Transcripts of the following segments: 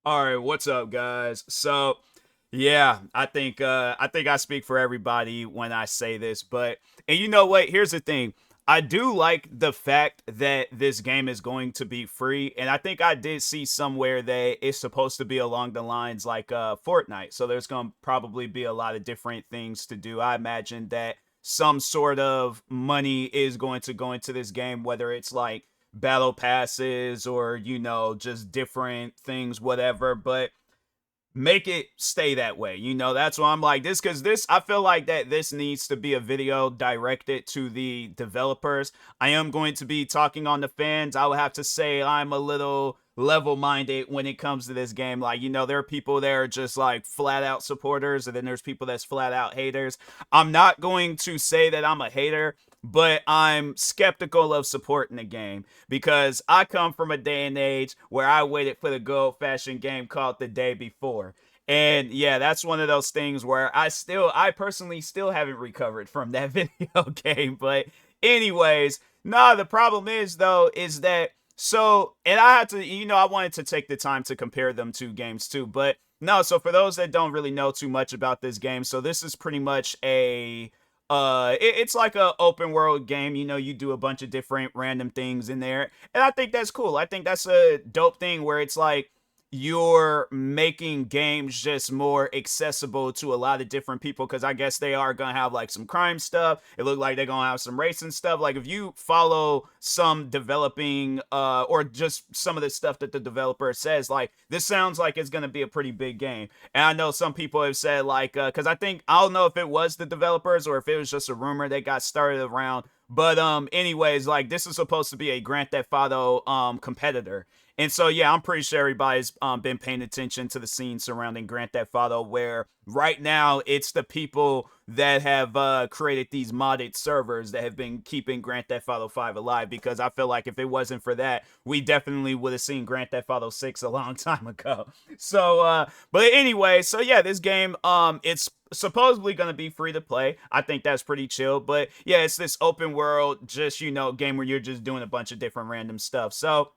All right, what's up, guys? So, yeah, I think I speak for everybody when I say this, but and you know what? Here's the thing. I do like the fact that this game is going to be free, and I think I did see somewhere that it's supposed to be along the lines like Fortnite. So there's going to probably be a lot of different things to do. I imagine that some sort of money is going to go into this game, whether it's like battle passes or just different things, whatever. But make it stay that way. That's why I'm like this, because this, I feel like that this needs to be a video directed to the developers. I am going to be talking on the fans. I would have to say I'm a little level minded when it comes to this game. Like, there are people that are just like flat out supporters, and then there's people that's flat out haters. I'm not going to say that I'm a hater, but I'm skeptical of supporting the game because I come from a day and age where I waited for the good old fashioned game called The Day Before. And yeah, that's one of those things where I personally still haven't recovered from that video game. But, anyways, nah, the problem is, though, is that and I had to, I wanted to take the time to compare them two games too. But no, so for those that don't really know too much about this game, so this is pretty much it's like a open world game. You do a bunch of different random things in there, and I think that's cool. I think that's a dope thing where it's like you're making games just more accessible to a lot of different people, because I guess they are gonna have like some crime stuff. It looked like they're gonna have some racing stuff. Like, if you follow some developing or just some of the stuff that the developer says, like, this sounds like it's gonna be a pretty big game. And I know some people have said, like, because I don't know if it was the developers or if it was just a rumor that got started around. But anyways, like, this is supposed to be a Grand Theft Auto competitor. And so, yeah, I'm pretty sure everybody's been paying attention to the scene surrounding Grand Theft Auto, where right now it's the people that have created these modded servers that have been keeping Grand Theft Auto 5 alive. Because I feel like if it wasn't for that, we definitely would have seen Grand Theft Auto 6 a long time ago. So, but anyway, so yeah, this game, it's supposedly going to be free to play. I think that's pretty chill. But yeah, it's this open world, just, game where you're just doing a bunch of different random stuff. So,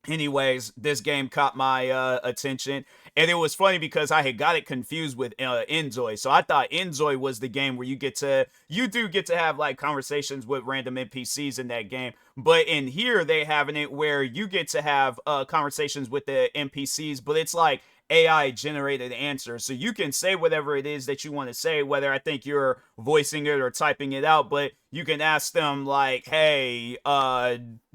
anyways, this game caught my attention, and it was funny because I had got it confused with Enjoy. So I thought Enjoy was the game where you do get to have like conversations with random NPCs in that game. But in here, they having it where you get to have conversations with the NPCs, but it's like AI generated answers. So you can say whatever it is that you want to say, whether I think you're voicing it or typing it out. But you can ask them, like, hey,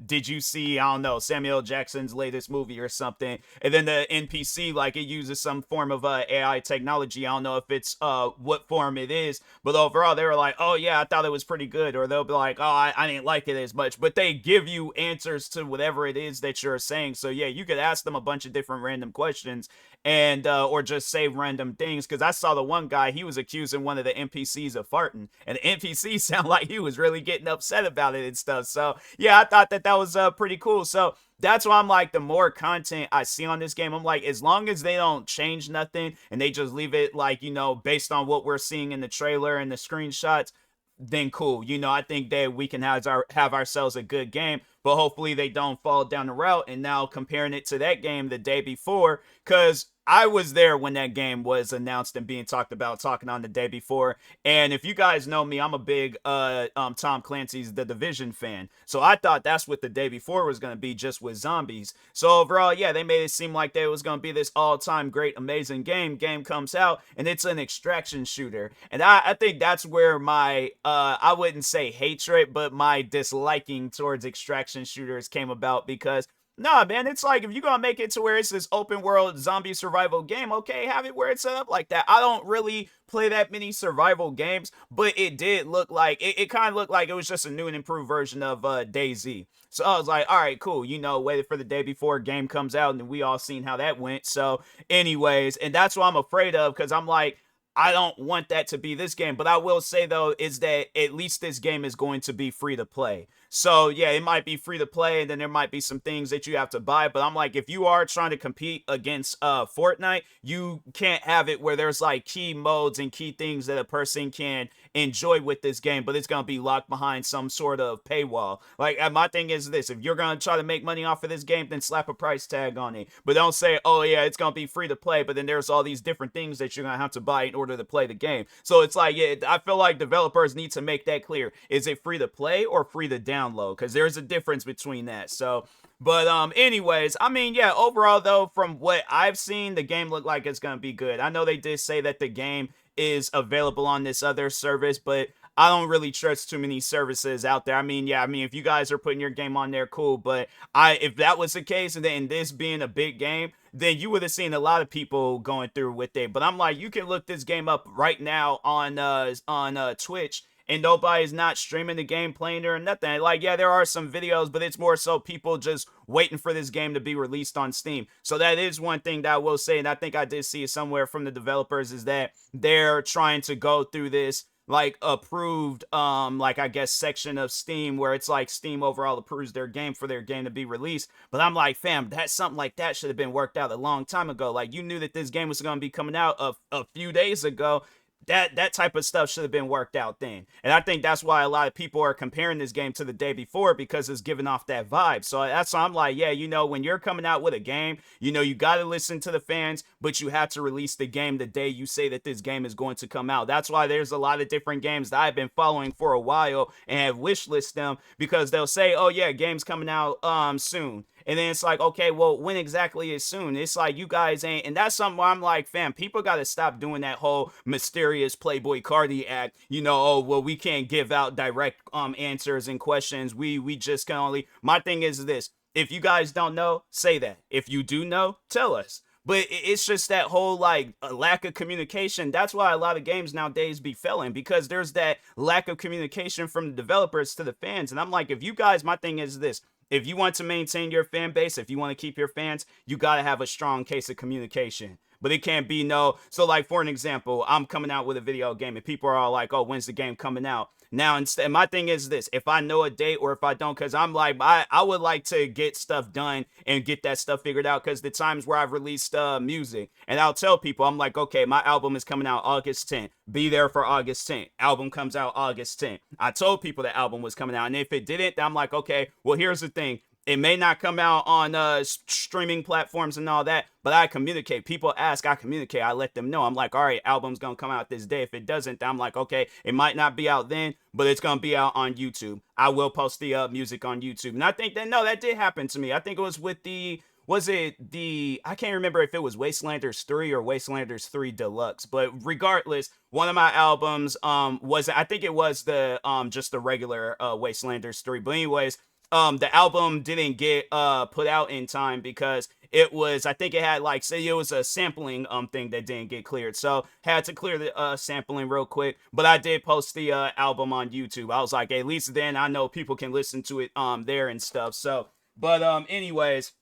did you see, I don't know, Samuel Jackson's latest movie or something? And then the NPC, like, it uses some form of AI technology. I don't know if it's what form it is, but overall they were like, oh yeah, I thought it was pretty good. Or they'll be like, oh, I didn't like it as much. But they give you answers to whatever it is that you're saying. So yeah, you could ask them a bunch of different random questions, and or just say random things. Because I saw the one guy, he was accusing one of the NPCs of farting, and the NPC sounded like he was really getting upset about it and stuff. So yeah, I thought that was pretty cool. So that's why I'm like, the more content I see on this game, I'm like, as long as they don't change nothing and they just leave it like, based on what we're seeing in the trailer and the screenshots, then cool. I think that we can have ourselves a good game. But hopefully they don't fall down the route. And now comparing it to that game The Day Before, because I was there when that game was announced and being talked about, talking on The Day Before. And if you guys know me, I'm a big Tom Clancy's The Division fan. So I thought that's what The Day Before was going to be, just with zombies. So overall, yeah, they made it seem like it was going to be this all-time great, amazing game. Game comes out, and it's an extraction shooter. And I think that's where my, I wouldn't say hatred, but my disliking towards extraction shooters came about. Because nah, man, it's like, if you're gonna make it to where it's this open world zombie survival game, okay, have it where it's set up like that. I don't really play that many survival games, but it did look like it kind of looked like it was just a new and improved version of DayZ. So I was like, all right, cool. Waited for The Day Before game comes out, and we all seen how that went. So, anyways, and that's what I'm afraid of, because I'm like, I don't want that to be this game. But I will say, though, is that at least this game is going to be free to play. So yeah, it might be free to play, and then there might be some things that you have to buy. But I'm like, if you are trying to compete against Fortnite, you can't have it where there's like key modes and key things that a person can enjoy with this game, but it's gonna be locked behind some sort of paywall. Like my thing is this: if you're gonna try to make money off of this game, then slap a price tag on it. But don't say, oh yeah, it's gonna be free to play, but then there's all these different things that you're gonna have to buy in order to play the game. So it's like, yeah, I feel like developers need to make that clear. Is it free to play or free to download? Because there's a difference between that. So but anyways, I mean, yeah, overall though, from what I've seen, the game looked like it's gonna be good. I know they did say that the game is available on this other service, but I don't really trust too many services out there. I mean, yeah, I mean, if you guys are putting your game on there, cool. But if that was the case, and then this being a big game, then you would have seen a lot of people going through with it. But I'm like, you can look this game up right now on Twitch, and nobody's not streaming the game, playing it or nothing. Like, yeah, there are some videos, but it's more so people just waiting for this game to be released on Steam. So that is one thing that I will say, and I think I did see it somewhere from the developers, is that they're trying to go through this like approved like I guess section of Steam where it's like Steam overall approves their game for their game to be released. But I'm like, fam, that something like that should have been worked out a long time ago. Like, you knew that this game was going to be coming out a few days ago. That type of stuff should have been worked out then. And I think that's why a lot of people are comparing this game to the day before, because it's giving off that vibe. So that's why I'm like, yeah, when you're coming out with a game, you got to listen to the fans, but you have to release the game the day you say that this game is going to come out. That's why there's a lot of different games that I've been following for a while and have wishlist them, because they'll say, oh yeah, game's coming out soon. And then it's like, okay, well, when exactly is soon? It's like, you guys ain't, and that's something where I'm like, fam, people got to stop doing that whole mysterious Playboy Cardi act. Oh, well, we can't give out direct answers and questions. We just can only. My thing is this: if you guys don't know, say that. If you do know, tell us. But it's just that whole like lack of communication. That's why a lot of games nowadays be failing, because there's that lack of communication from the developers to the fans. And I'm like, if you guys, my thing is this: if you want to maintain your fan base, if you want to keep your fans, you got to have a strong case of communication. But it can't be no. So, like, for an example, I'm coming out with a video game and people are all like, oh, when's the game coming out? Now, instead, my thing is this: if I know a date or if I don't, because I'm like, I would like to get stuff done and get that stuff figured out, because the times where I've released music, and I'll tell people, I'm like, okay, my album is coming out August 10th. Be there for August 10th. Album comes out August 10th. I told people the album was coming out, and if it didn't, I'm like, okay, well, here's the thing: it may not come out on streaming platforms and all that, but I communicate. People ask, I communicate. I let them know. I'm like, all right, album's going to come out this day. If it doesn't, I'm like, okay, it might not be out then, but it's going to be out on YouTube. I will post the music on YouTube. And I think that, no, that did happen to me. I think it was with I can't remember if it was Wastelanders 3 or Wastelanders 3 Deluxe, but regardless, one of my albums I think it was the just the regular Wastelanders 3. But anyways, the album didn't get put out in time because it was, I think it had like, say it was a sampling thing that didn't get cleared, so had to clear the sampling real quick. But I did post the album on YouTube. I was like, at least then I know people can listen to it there and stuff. So but anyways,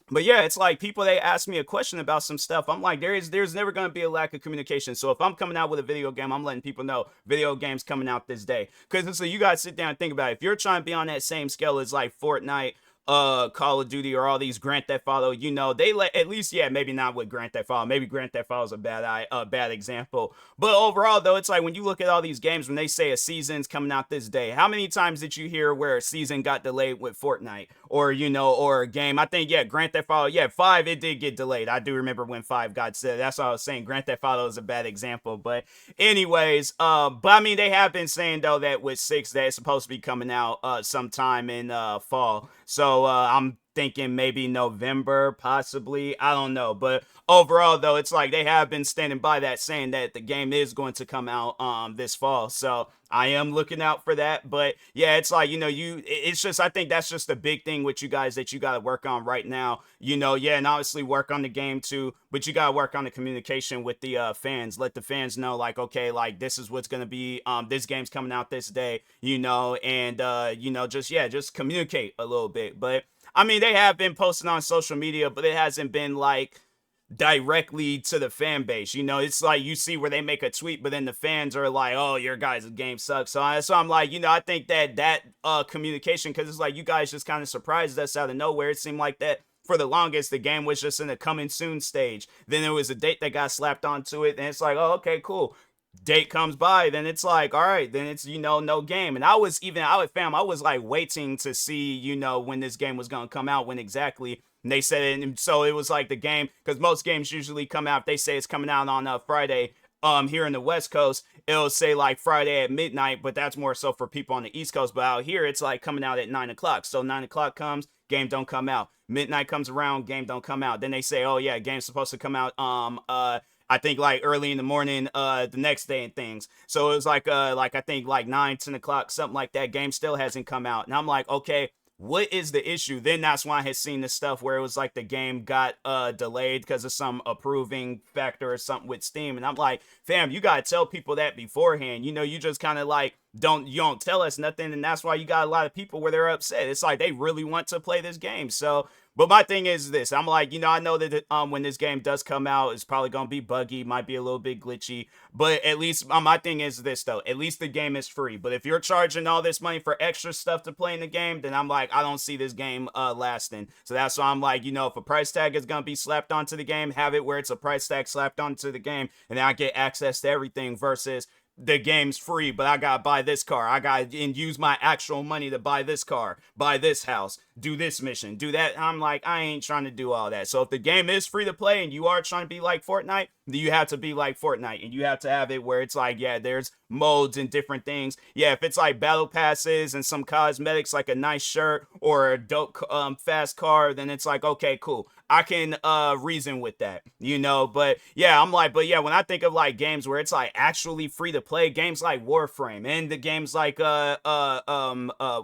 but yeah, it's like people, they ask me a question about some stuff. I'm like, there's never gonna be a lack of communication. So if I'm coming out with a video game, I'm letting people know video games coming out this day. Cause so you guys sit down and think about it. If you're trying to be on that same scale as like Fortnite, Call of Duty, or all these Grand Theft Auto, they let, at least, yeah, maybe not with Grand Theft Auto. Maybe Grand Theft Auto is a bad example. But overall though, it's like when you look at all these games, when they say a season's coming out this day, how many times did you hear where a season got delayed with Fortnite, or or a game? I think, yeah, Grand Theft Auto, yeah, 5, it did get delayed. I do remember when 5 got said. That's what I was saying. Grand Theft Auto is a bad example. But anyways, but I mean, they have been saying though that with 6 that it's supposed to be coming out sometime in fall. So I'm thinking maybe November, possibly. I don't know. But overall, though, it's like they have been standing by that, saying that the game is going to come out this fall. So I am looking out for that. But yeah, it's like, it's just, I think that's just the big thing with you guys that you got to work on right now. Yeah, and obviously work on the game too, but you got to work on the communication with the fans. Let the fans know, like, okay, like, this is what's going to be, this game's coming out this day, and, just communicate a little bit. But I mean, they have been posting on social media, but it hasn't been like directly to the fan base. You know, it's like you see where they make a tweet, but then the fans are like, "Oh, your guys' game sucks." So I'm like, you know, I think that communication, because it's like you guys just kind of surprised us out of nowhere. It seemed like that for the longest, the game was just in a coming soon stage. Then there was a date that got slapped onto it, and it's like, oh, okay, cool. Date comes by, then it's like, all right, then it's, you know, no game. And I was I was like waiting to see, you know, when this game was gonna come out, when exactly. And they said it, and so it was like the game, because most games usually come out. If they say it's coming out on Friday, here in the West Coast, it'll say like Friday at midnight, but that's more so for people on the East Coast. But out here, it's like coming out at 9 o'clock. So 9 o'clock comes, game don't come out. Midnight comes around, game don't come out. Then they say, oh yeah, game's supposed to come out I think like early in the morning the next day and things. So it was like I think like 9, 10 o'clock, something like that. Game still hasn't come out. And I'm like, okay, what is the issue? Then that's when I had seen this stuff where it was like the game got delayed because of some approving factor or something with Steam. And I'm like, fam, you gotta tell people that beforehand. You know, you just kind of like don't tell us nothing, and that's why you got a lot of people where they're upset. It's like they really want to play this game. So but my thing is this: I'm like, you know, I know that when this game does come out, it's probably gonna be buggy, might be a little bit glitchy, but at least my thing is this though: at least the game is free. But if you're charging all this money for extra stuff to play in the game, then I'm like, I don't see this game lasting. So that's why I'm like, you know, if a price tag is gonna be slapped onto the game, have it where it's a price tag slapped onto the game, and then I get access to everything versus the game's free, but I gotta buy this car. I gotta use my actual money to buy this car, buy this house, do this mission, do that. I'm like, I ain't trying to do all that. So if the game is free to play and you are trying to be like Fortnite, then you have to be like Fortnite, and you have to have it where it's like, yeah, there's modes and different things. Yeah, if it's like battle passes and some cosmetics like a nice shirt or a dope fast car, then it's like, okay, cool. I can reason with that, you know. But yeah, I'm like, but yeah, when I think of like games where it's like actually free to play, games like Warframe and the games like freaking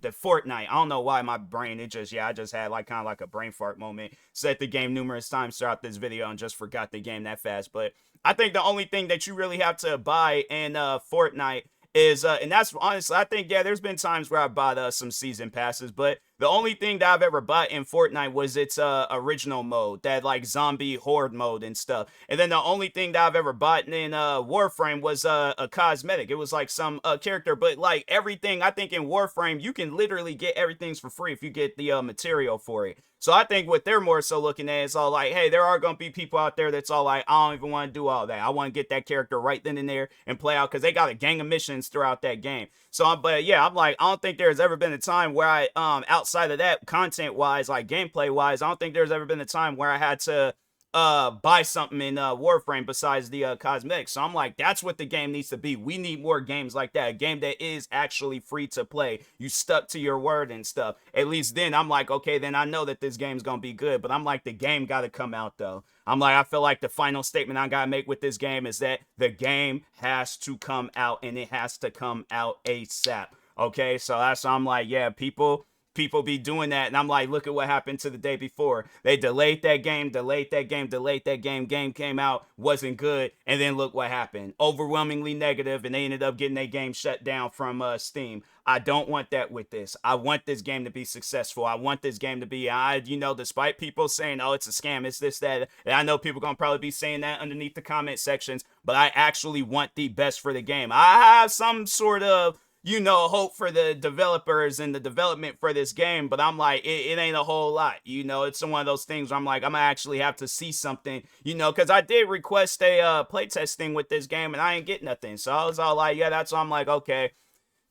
the Fortnite. I don't know why my brain, I just had like kind of like a brain fart moment. Said the game numerous times throughout this video and just forgot the game that fast. But I think the only thing that you really have to buy in Fortnite is and that's honestly, I think, yeah, there's been times where I bought some season passes, but the only thing that I've ever bought in Fortnite was its original mode, that like zombie horde mode and stuff. And then the only thing that I've ever bought in Warframe was a cosmetic. It was like some character, but like everything, I think in Warframe you can literally get everything for free if you get the material for it. So I think what they're more so looking at is all like, hey, there are going to be people out there that's all like, I don't even want to do all that. I want to get that character right then and there and play out, because they got a gang of missions throughout that game. So, but yeah, I'm like, I don't think there's ever been a time where I, outside of that, content wise, like gameplay wise, I don't think there's ever been a time where I had to buy something in Warframe besides the cosmetics. So I'm like, that's what the game needs to be. We need more games like that. A game that is actually free to play. You stuck to your word and stuff. At least then I'm like, okay, then I know that this game's gonna be good. But I'm like, the game gotta come out though. I'm like, I feel like the final statement I gotta make with this game is that the game has to come out, and it has to come out ASAP. Okay, so that's, I'm like, yeah, people be doing that, and I'm like, look at what happened to the day before. They delayed that game, game came out, wasn't good, and then look what happened. Overwhelmingly negative, and they ended up getting their game shut down from Steam. I don't want that with this. I want this game to be successful. I want this game to be, you know, despite people saying, oh, it's a scam, it's this, that, and I know people gonna probably be saying that underneath the comment sections, but I actually want the best for the game. I have some sort of, you know, hope for the developers and the development for this game, but I'm like, it ain't a whole lot. You know, it's one of those things where I'm like, I'm gonna actually have to see something, you know, because I did request a playtest thing with this game and I ain't get nothing. So I was all like, yeah, that's why I'm like, okay,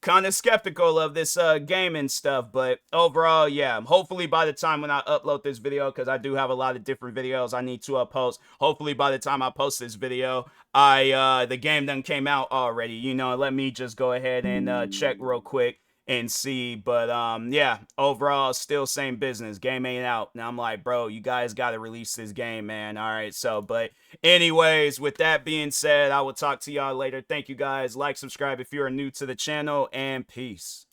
kind of skeptical of this game and stuff. But overall, yeah, hopefully by the time when I upload this video, because I do have a lot of different videos I need to post, hopefully by the time I post this video, the game done came out already. You know, let me just go ahead and check real quick and see. But yeah, overall, still same business. Game ain't out. Now I'm like, bro, you guys got to release this game, man. All right, so, but anyways, with that being said, I will talk to y'all later. Thank you guys. Like, subscribe if you are new to the channel, and peace.